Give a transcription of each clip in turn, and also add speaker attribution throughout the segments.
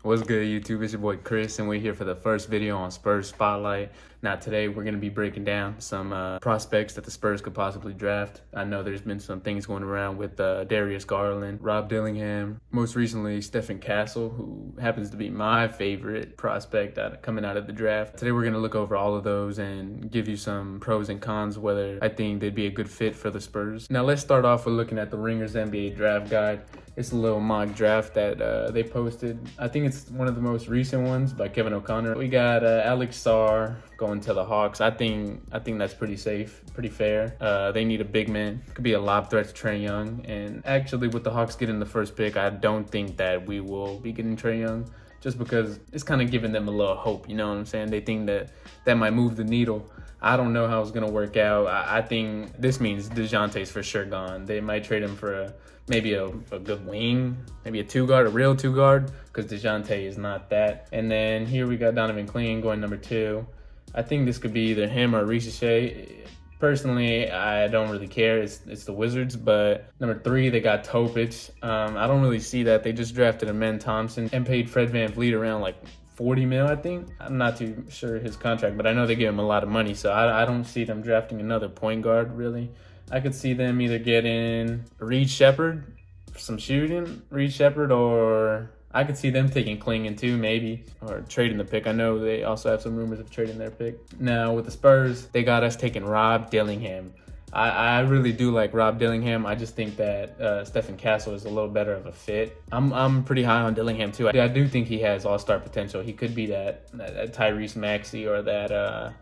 Speaker 1: What's good, YouTube? It's your boy Chris, and we're here for the first video on Spurs Spotlight. Now, today we're going to be breaking down some prospects that the Spurs could possibly draft. I know there's been some things going around with Darius Garland, Rob Dillingham, most recently Stephen Castle, who happens to be my favorite prospect coming out of the draft. Today we're going to look over all of those and give you some pros and cons, whether I think they'd be a good fit for the Spurs. Now, let's start off with looking at the Ringers NBA Draft Guide. It's a little mock draft that they posted. I think it's one of the most recent ones by Kevin O'Connor. We got Alex Sarr going to the Hawks. I think that's pretty safe, pretty fair. They need a big man. Could be a lob threat to Trae Young. And actually, with the Hawks getting the first pick, I don't think that we will be getting Trae Young, just because it's kind of giving them a little hope. You know what I'm saying? They think that might move the needle. I don't know how it's going to work out. I think this means DeJounte's for sure gone. They might trade him for maybe a good wing, maybe a real two guard, because DeJounte is not that. And then here we got Donovan Clean going number 2. I think this could be either him or Risache. Personally, I don't really care. It's the Wizards. But number 3, they got Topic. I don't really see that. They just drafted Amen Thompson and paid Fred VanVleet around like $40 million, I think. I'm not too sure his contract, but I know they give him a lot of money, so I don't see them drafting another point guard, really. I could see them either getting Reed Shepherd for some shooting, or I could see them taking Klingon too, maybe, or trading the pick. I know they also have some rumors of trading their pick. Now, with the Spurs, they got us taking Rob Dillingham. I really do like Rob Dillingham. I just think that Stephen Castle is a little better of a fit. I'm pretty high on Dillingham too. I do think he has all-star potential. He could be that Tyrese Maxey or the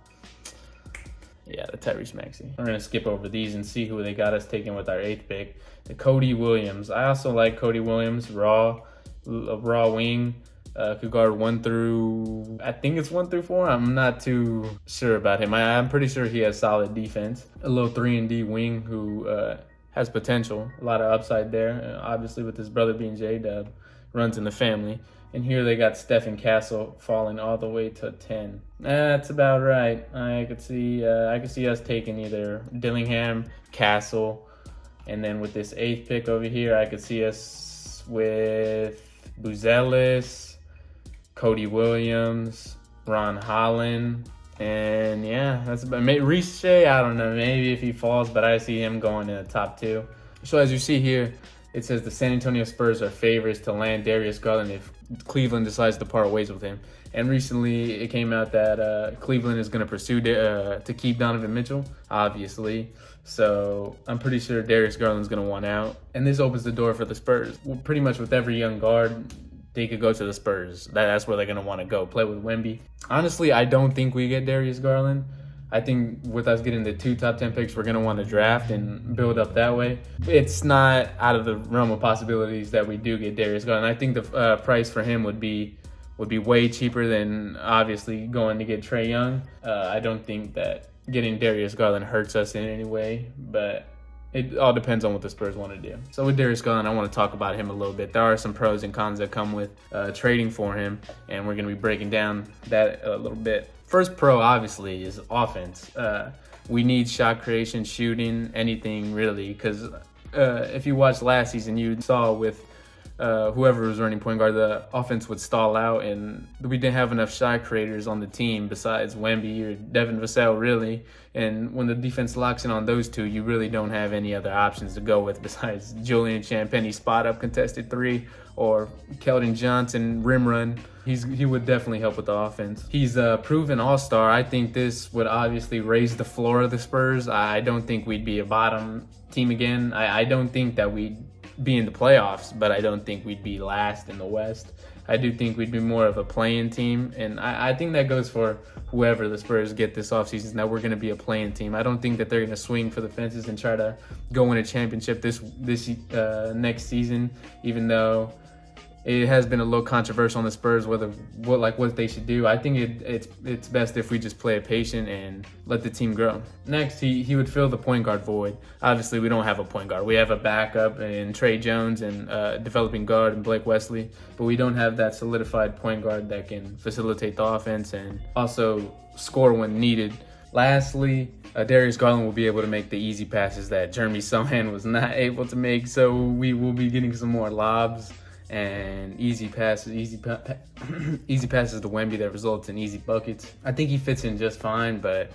Speaker 1: Tyrese Maxey. We're going to skip over these and see who they got us taking with our 8th pick. The Cody Williams. I also like Cody Williams, raw wing. Could guard 1 through, I think it's 1 through 4. I'm not too sure about him. I'm pretty sure he has solid defense. A little 3-and-D wing who has potential, a lot of upside there. Obviously, with his brother being J-Dub, runs in the family. And here they got Stephen Castle falling all the way to 10. That's about right. I could see us taking either Dillingham, Castle, and then with this 8th pick over here, I could see us with Buzelis, Cody Williams, Ron Holland, and yeah, that's about Reese Shea. I don't know, maybe if he falls, but I see him going in the top 2. So as you see here, it says the San Antonio Spurs are favorites to land Darius Garland if Cleveland decides to part ways with him. And recently it came out that Cleveland is going to pursue to keep Donovan Mitchell, obviously. So I'm pretty sure Darius Garland's going to want out. And this opens the door for the Spurs. Well, pretty much with every young guard, they could go to the Spurs. That's where they're going to want to go, play with Wemby. Honestly, I don't think we get Darius Garland. I think with us getting the 2 top 10 picks, we're going to want to draft and build up that way. It's not out of the realm of possibilities that we do get Darius Garland. I think the price for him would be way cheaper than obviously going to get Trae Young. I don't think that getting Darius Garland hurts us in any way, but it all depends on what the Spurs want to do. So with Darius Garland, I want to talk about him a little bit. There are some pros and cons that come with trading for him, and we're going to be breaking down that a little bit. First pro, obviously, is offense. We need shot creation, shooting, anything really, because if you watched last season, you saw with whoever was running point guard, the offense would stall out, and we didn't have enough shot creators on the team besides Wemby or Devin Vassell, really. And when the defense locks in on those 2, you really don't have any other options to go with besides Julian Champagny spot-up contested 3 or Keldon Johnson rim run. He would definitely help with the offense. He's a proven all-star. I think this would obviously raise the floor of the Spurs. I don't think we'd be a bottom team again. I don't think that we'd be in the playoffs, but I don't think we'd be last in the West. I do think we'd be more of a play-in team, and I think that goes for whoever the Spurs get this offseason, that we're going to be a play-in team. I don't think that they're going to swing for the fences and try to go win a championship this next season, even though it has been a little controversial on the Spurs what they should do. I think it's best if we just play it patient and let the team grow. Next, he would fill the point guard void. Obviously, we don't have a point guard. We have a backup in Trey Jones and developing guard in Blake Wesley, but we don't have that solidified point guard that can facilitate the offense and also score when needed. Lastly, Darius Garland will be able to make the easy passes that Jeremy Sohan was not able to make, so we will be getting some more lobs and easy passes, easy passes to Wemby that results in easy buckets. I think he fits in just fine, but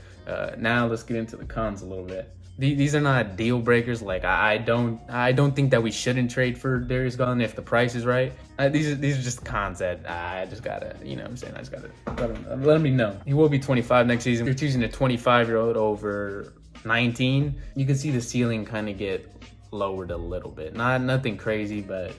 Speaker 1: now let's get into the cons a little bit. These are not deal breakers. Like I don't think that we shouldn't trade for Darius Garland if the price is right. These are just cons that I just gotta, you know what I'm saying? I just gotta let him know. He will be 25 next season. You're choosing a 25-year-old over 19. You can see the ceiling kind of get lowered a little bit. Nothing crazy, but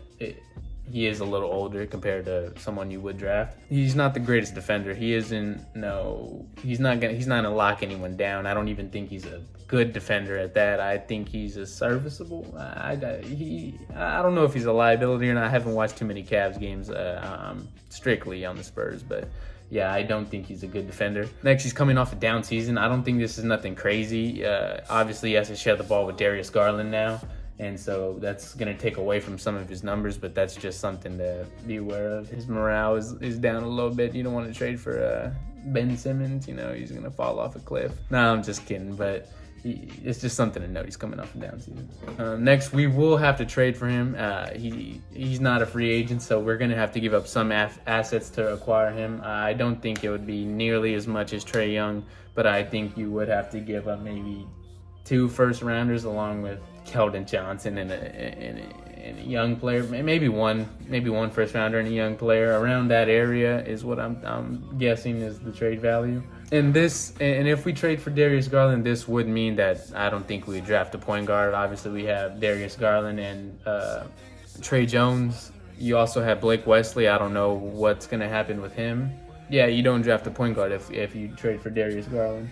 Speaker 1: he is a little older compared to someone you would draft. He's not the greatest defender. He's not gonna lock anyone down. I don't even think he's a good defender at that. I think he's a serviceable. I don't know if he's a liability or not. I haven't watched too many Cavs games strictly on the Spurs, but yeah, I don't think he's a good defender. Next, he's coming off a down season. I don't think this is nothing crazy. Obviously, he has to share the ball with Darius Garland now, and so that's going to take away from some of his numbers, but that's just something to be aware of. His morale is down a little bit. You don't want to trade for Ben Simmons. You know, he's going to fall off a cliff. No, I'm just kidding, but it's just something to note. He's coming off a down season. Next, we will have to trade for him. He's not a free agent, so we're going to have to give up some assets to acquire him. I don't think it would be nearly as much as Trae Young, but I think you would have to give up maybe 2 first-rounders along with Keldon Johnson and a young player, maybe one first-rounder and a young player. Around that area is what I'm guessing is the trade value. And if we trade for Darius Garland, this would mean that I don't think we draft a point guard. Obviously, we have Darius Garland and Trey Jones. You also have Blake Wesley. I don't know what's going to happen with him. Yeah, you don't draft a point guard if you trade for Darius Garland.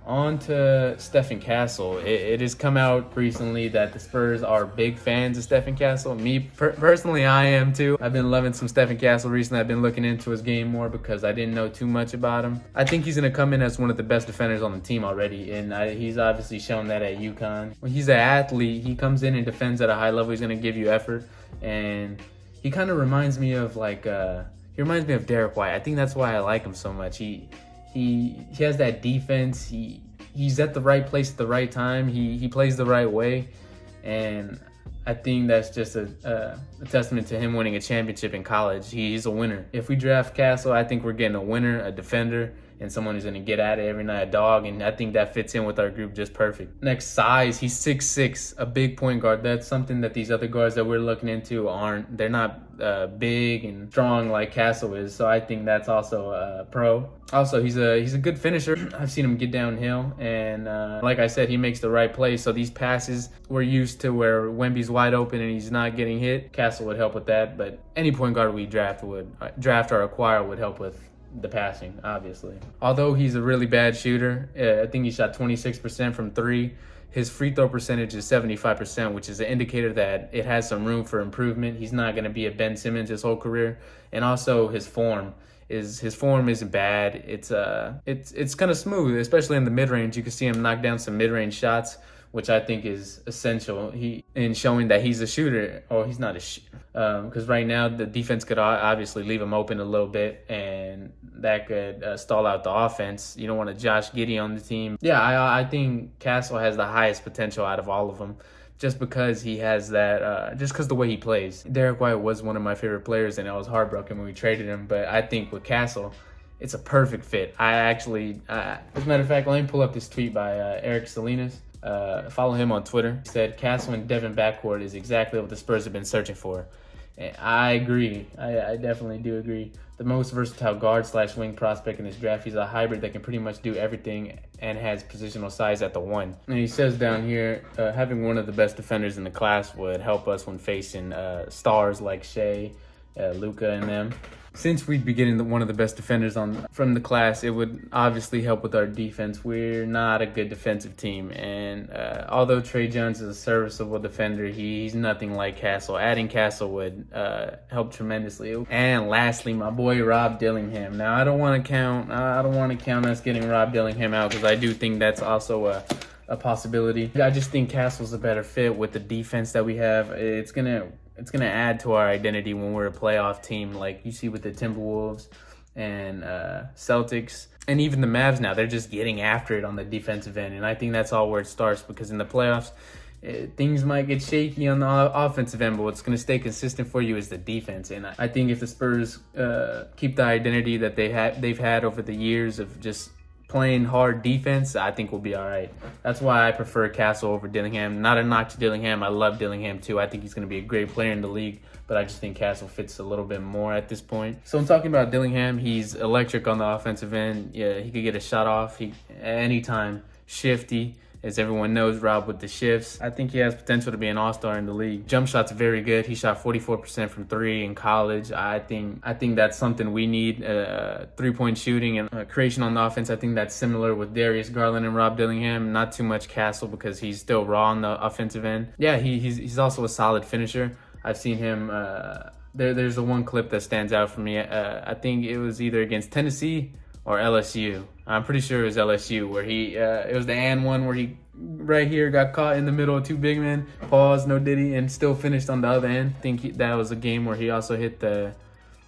Speaker 1: On to Stephen Castle. It has come out recently that the Spurs are big fans of Stephen Castle. Me, personally, I am too. I've been loving some Stephen Castle recently. I've been looking into his game more because I didn't know too much about him. I think he's going to come in as one of the best defenders on the team already, and he's obviously shown that at UConn. When he's an athlete, he comes in and defends at a high level. He's going to give you effort, and he kind of reminds me of Derek White. I think that's why I like him so much. He has that defense. He's at the right place at the right time. He plays the right way, and I think that's just a testament to him winning a championship in college. He's a winner. If we draft Castle, I think we're getting a winner, a defender, and someone who's going to get at it every night, a dog, and I think that fits in with our group just perfect. Next, size. He's 6'6", a big point guard. That's something that these other guards that we're looking into aren't. They're not big and strong like Castle is, so I think that's also a pro. Also, he's a good finisher. I've seen him get downhill, and like I said, he makes the right plays. So these passes we're used to where Wemby's wide open and he's not getting hit. Castle would help with that, but any point guard we draft or acquire would help with the passing, obviously. Although he's a really bad shooter, I think he shot 26% from 3. His free throw percentage is 75%, which is an indicator that it has some room for improvement. He's not going to be a Ben Simmons his whole career. And also his form isn't bad. It's kind of smooth, especially in the mid-range. You can see him knock down some mid-range shots, which I think is essential in showing that he's a shooter, or he's not a shooter. Because right now the defense could obviously leave him open a little bit, and that could stall out the offense. You don't want a Josh Giddey on the team. Yeah, I think Castle has the highest potential out of all of them, just because he has that, just because the way he plays. Derek White was one of my favorite players, and I was heartbroken when we traded him. But I think with Castle, it's a perfect fit. As a matter of fact, let me pull up this tweet by Eric Salinas. Follow him on Twitter. He said, Castle and Devin backcourt is exactly what the Spurs have been searching for. And I agree. I definitely do agree. The most versatile guard/wing prospect in this draft. He's a hybrid that can pretty much do everything and has positional size at the 1. And he says down here, having one of the best defenders in the class would help us when facing stars like Shea, Luka, and them. Since we'd be getting one of the best defenders from the class, it would obviously help with our defense. We're not a good defensive team, and although Trey Jones is a serviceable defender, he's nothing like Castle. Adding Castle would help tremendously. And lastly, my boy Rob Dillingham. Now, I don't want to count us getting Rob Dillingham out, because I do think that's also a possibility. I just think Castle's a better fit with the defense that we have. It's gonna add to our identity when we're a playoff team, like you see with the Timberwolves and Celtics, and even the Mavs now. They're just getting after it on the defensive end, and I think that's all where it starts, because in the playoffs, things might get shaky on the offensive end, but what's going to stay consistent for you is the defense. And I think if the Spurs keep the identity that they've had over the years of just playing hard defense, I think we'll be all right. That's why I prefer Castle over Dillingham. Not a knock to Dillingham. I love Dillingham too. I think he's going to be a great player in the league, but I just think Castle fits a little bit more at this point. So I'm talking about Dillingham. He's electric on the offensive end. Yeah, he could get a shot off anytime. Shifty. As everyone knows, Rob with the shifts. I think he has potential to be an all-star in the league. Jump shot's very good. He shot 44% from three in college. I think that's something we need. Three-point shooting and creation on the offense. I think that's similar with Darius Garland and Rob Dillingham. Not too much Castle because he's still raw on the offensive end. Yeah, he's also a solid finisher. I've seen him. There's the one clip that stands out for me. I think it was either against Tennessee or LSU. I'm pretty sure it was LSU where it was the and one where he right here got caught in the middle of two big men, pause, no diddy, and still finished on the other end. I think that was a game where he also hit the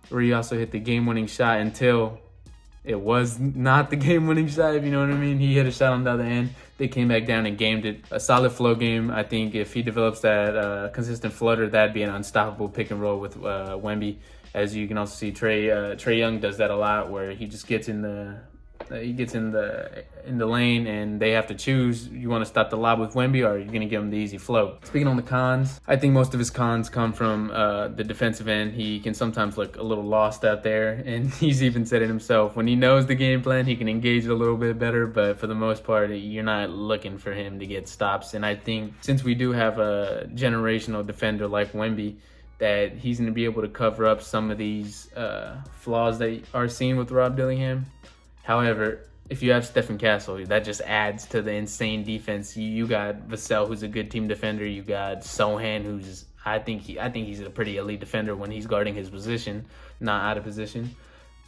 Speaker 1: game-winning shot until it was not the game-winning shot, if you know what I mean. He hit a shot on the other end. They came back down and gamed it. A solid flow game. I think if he develops that consistent flutter, that'd be an unstoppable pick and roll with Wemby. As you can also see, Trae Young does that a lot, where he just gets in the lane and they have to choose. You want to stop the lob with Wemby, or are you going to give him the easy flow? Speaking on the cons, I think most of his cons come from the defensive end. He can sometimes look a little lost out there, and he's even said it himself. When he knows the game plan, he can engage a little bit better, but for the most part, you're not looking for him to get stops. And I think since we do have a generational defender like Wemby, that he's going to be able to cover up some of these flaws that are seen with Rob Dillingham. However, if you have Stephen Castle, that just adds to the insane defense. You got Vassell, who's a good team defender. You got Sohan, who's I think he's a pretty elite defender when he's guarding his position, not out of position.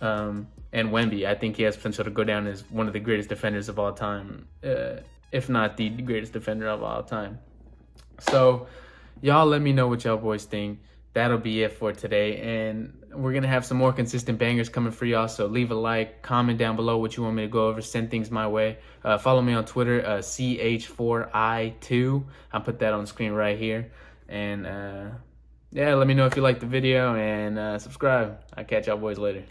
Speaker 1: And Wemby, I think he has potential to go down as one of the greatest defenders of all time, if not the greatest defender of all time. So, y'all let me know what y'all boys think. That'll be it for today, and we're going to have some more consistent bangers coming for y'all, so leave a like, comment down below what you want me to go over, send things my way. Follow me on Twitter, CH4I2. I'll put that on the screen right here, and yeah, let me know if you liked the video, and subscribe. I'll catch y'all boys later.